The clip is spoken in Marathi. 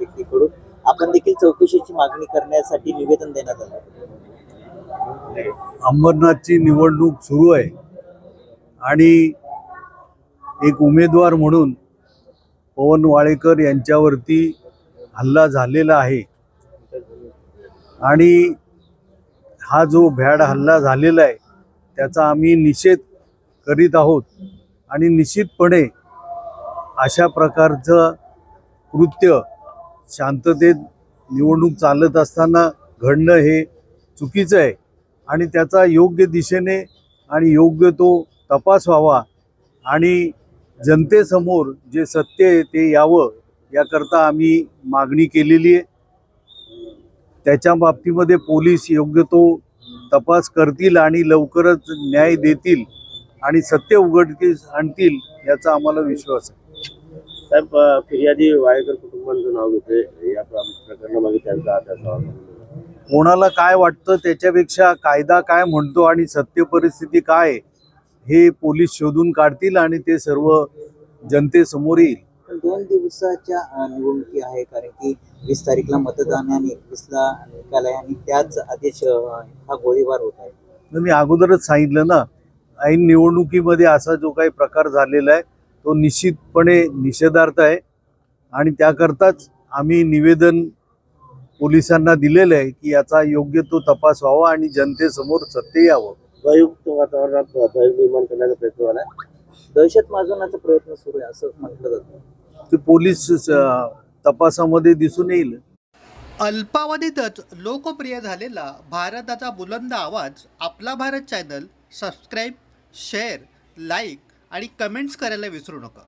व्यक्तीकडून आपण देखील चौकशीची मागणी करण्यासाठी निवेदन देण्यात आलं। अंबरनाथची निवडणूक सुरू आहे आणि एक उमेदवार म्हणून पवन वाळेकर यांच्यावरती हल्ला झालेला आहे आणि हा जो भ्याड हल्ला झालेला आहे त्याचा आम्ही निषेध करीत आहोत आणि निश्चितपणे अशा प्रकारचं कृत्य शांततेत निवडणूक चालत असताना घडणं हे चुकीचं आहे आणि त्याचा योग्य दिशेने आणि योग्य तो तपास व्हावा आणि जनतेसमोर जे सत्य आहे ते यावं याकरता आम्ही मागणी केलेली आहे। त्याच्या बाबतीमध्ये पोलीस योग्य तो तपास करतील आणि लवकरच न्याय देतील आणि सत्य उघडकीस आणतील याचा आम्हाला विश्वास आहे। साहेब, फिर्यादी वाळेकर कुटुंबाचं नाव घेते या प्रकरणामागे त्यांचा अभ्यास कोणाला काय वाटतं त्याच्यापेक्षा कायदा काय म्हणतो आणि सत्य परिस्थिती काय आहे हे पोलीस शोधून काढतील आणि ते सर्व जनतेसमोर येईल। पण 2 दिवसाच्या निवडणुकी आहे, कारण की 20 तारीखला मतदान आणि 21ला निकाल आहे आणि त्याच आदेश हा गोळीबार होत आहे। मी अगोदरच सांगितलं ना, ऐन निवडणुकीमध्ये असा जो काही प्रकार झालेला आहे तो निश्चितपणे निषेधार्थ आहे आणि त्याकरताच आम्ही निवेदन पोलिसांना दिलेलं आहे की याचा योग्य तो तपास व्हावा आणि जनतेसमोर सत्य यावं। भययुक्त वातावरणात भय निर्माण करण्याचा प्रयत्न झाला, दहशत माजवण्याचा प्रयत्न सुरू आहे असं म्हटलं जातं। ते पोलीस तपासामध्ये दिसून येईल। अल्पावधीतच लोकप्रिय झालेला भारताचा बुलंद आवाज आपला Bharat channel subscribe, share, like आणि कमेंट्स करायला विसरू नका।